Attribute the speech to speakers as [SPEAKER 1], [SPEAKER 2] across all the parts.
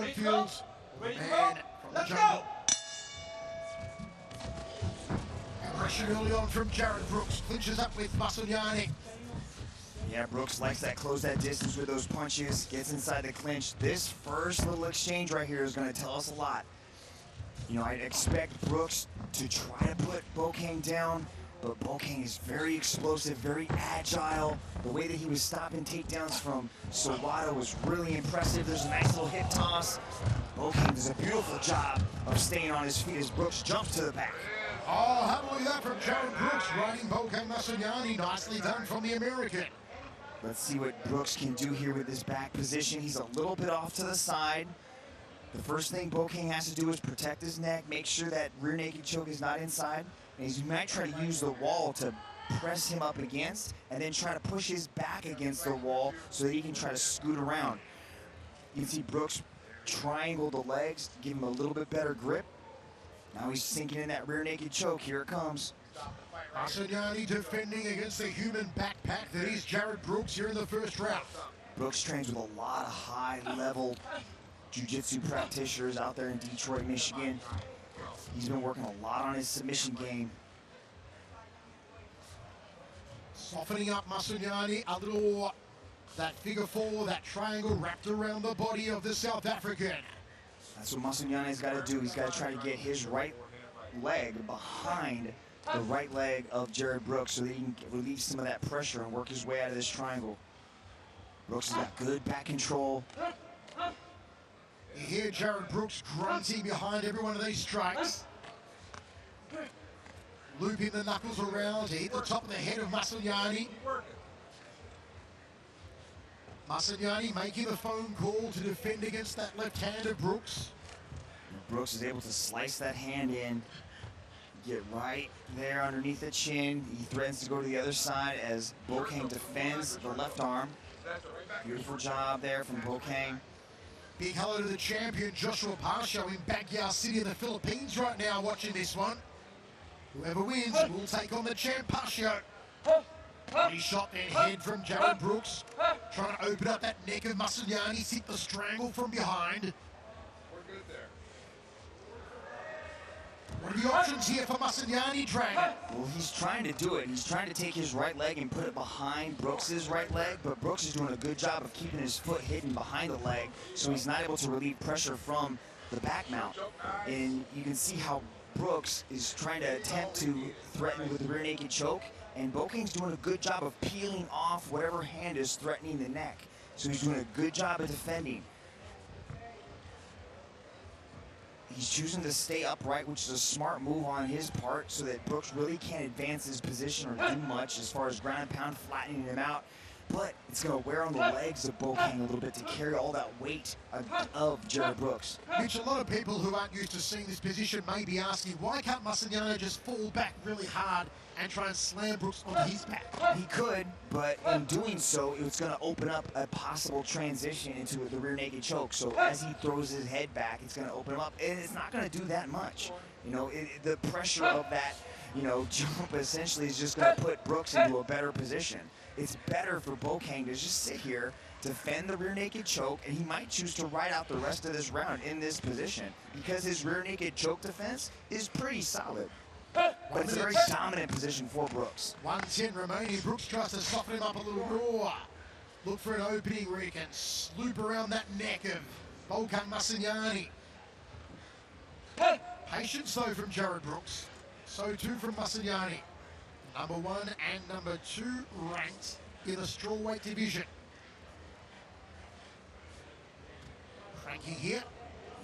[SPEAKER 1] compliment fields. The man from the jungle. Aggression early on from Jared Brooks. Clinches up with Masunyane.
[SPEAKER 2] Yeah, Brooks likes that, close that distance with those punches, gets inside the clinch. This first little exchange right here is going to tell us a lot. You know, I'd expect Brooks to try to put Bokang down, but Bokang is very explosive, very agile. The way that he was stopping takedowns from Sawada was really impressive. There's a nice little hip toss. Bokang does a beautiful job of staying on his feet as Brooks jumps to the back.
[SPEAKER 1] Oh, happily that from Jared Brooks, riding Bokang Masunyane. Nicely done from the American.
[SPEAKER 2] Let's see what Brooks can do here with his back position. He's a little bit off to the side. The first thing Bokang has to do is protect his neck, make sure that rear naked choke is not inside. And he might try to use the wall to press him up against, and then try to push his back against the wall so that he can try to scoot around. You can see Brooks triangle the legs, give him a little bit better grip. Now he's sinking in that rear naked choke. Here it comes.
[SPEAKER 1] Masunyane defending against the human backpack that is Jared Brooks here in the first round.
[SPEAKER 2] Brooks trains with a lot of high-level jiu-jitsu practitioners out there in Detroit, Michigan. He's been working a lot on his submission game.
[SPEAKER 1] Softening up Masunyane a little, that figure four, that triangle wrapped around the body of the South African.
[SPEAKER 2] That's what Masunyane's got to do. He's got to try to get his right leg behind the right leg of Jared Brooks so that he can relieve some of that pressure and work his way out of this triangle. Brooks has got good back control.
[SPEAKER 1] You hear Jared Brooks grunting behind every one of these strikes. Looping the knuckles around to hit the top of the head of Masunyane. Masunyane making a phone call to defend against that left hand of Brooks.
[SPEAKER 2] Brooks is able to slice that hand in, get right there underneath the chin. He threatens to go to the other side as Bokang defends the left arm. Beautiful job there from Bokang.
[SPEAKER 1] Big hello to the champion, Joshua Pasho, in Baguio City in the Philippines right now watching this one. Whoever wins will take on the champ, Pasho. Body shot then head from Jared Brooks. Trying to open up that neck of Masunyane, hit the strangle from behind.
[SPEAKER 3] We're good there.
[SPEAKER 1] What are the options here for Masunyane, Dragon?
[SPEAKER 2] Well, he's trying to do it. He's trying to take his right leg and put it behind Brooks's right leg, but Brooks is doing a good job of keeping his foot hidden behind the leg, so he's not able to relieve pressure from the back mount. And you can see how Brooks is trying to attempt to threaten with the rear naked choke, and Bokang's doing a good job of peeling off whatever hand is threatening the neck. So he's doing a good job of defending. He's choosing to stay upright, which is a smart move on his part so that Brooks really can't advance his position or do much as far as ground and pound, flattening him out. But it's going to wear on the legs of Bokang a little bit to carry all that weight of Jared Brooks.
[SPEAKER 1] Mitch, a lot of people who aren't used to seeing this position may be asking, why can't Masunyane just fall back really hard and try and slam Brooks onto his back?
[SPEAKER 2] He could, but in doing so, it's going to open up a possible transition into the rear naked choke. So as he throws his head back, it's going to open him up, and it's not going to do that much. You know, the pressure of that, you know, jump essentially is just going to put Brooks into a better position. It's better for Bokang to just sit here, defend the rear naked choke, and he might choose to ride out the rest of this round in this position because his rear naked choke defense is pretty solid. But it's a very dominant position for Brooks.
[SPEAKER 1] 1:10 remaining. Brooks tries to soften him up a little more. Look for an opening where he can sloop around that neck of Bokang Masunyane. Patience though from Jared Brooks. So too from Masunyane. Number 1 and number 2 ranked in the strawweight division. Cranking here.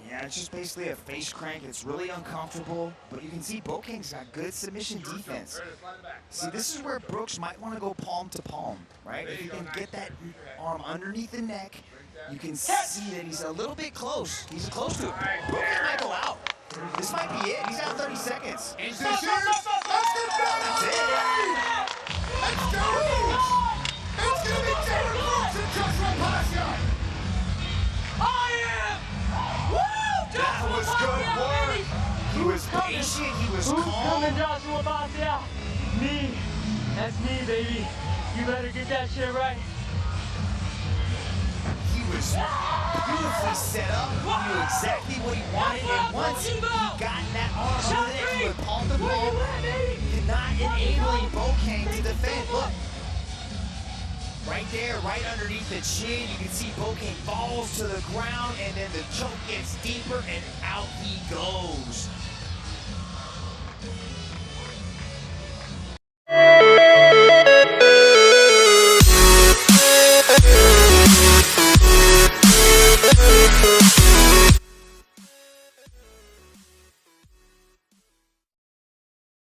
[SPEAKER 2] Yeah, it's just basically a face crank. It's really uncomfortable, but you can see Bokang's got good submission defense. See, this is where Brooks might want to go palm to palm, right? If you can get that arm underneath the neck, you can see that he's a little bit close. He's close to it. Brooks might go out. This might be it. He's got 30 seconds.
[SPEAKER 1] Is this it? That's the
[SPEAKER 2] That's it.
[SPEAKER 1] It's Jared Brooks! It's going to be Jared Brooks and Joshua Pasho!
[SPEAKER 2] That was good work. He was patient. He was calm.
[SPEAKER 4] Joshua Pasho? Me. That's me, baby. You better get that shit right.
[SPEAKER 2] He was beautifully set up. He knew exactly what he wanted, and once he got that arm under there, he went palm to palm, not enabling Bokang to defend. Look, right there, right underneath the chin, you can see Bokang falls to the ground, and then the choke gets deeper, and out he goes.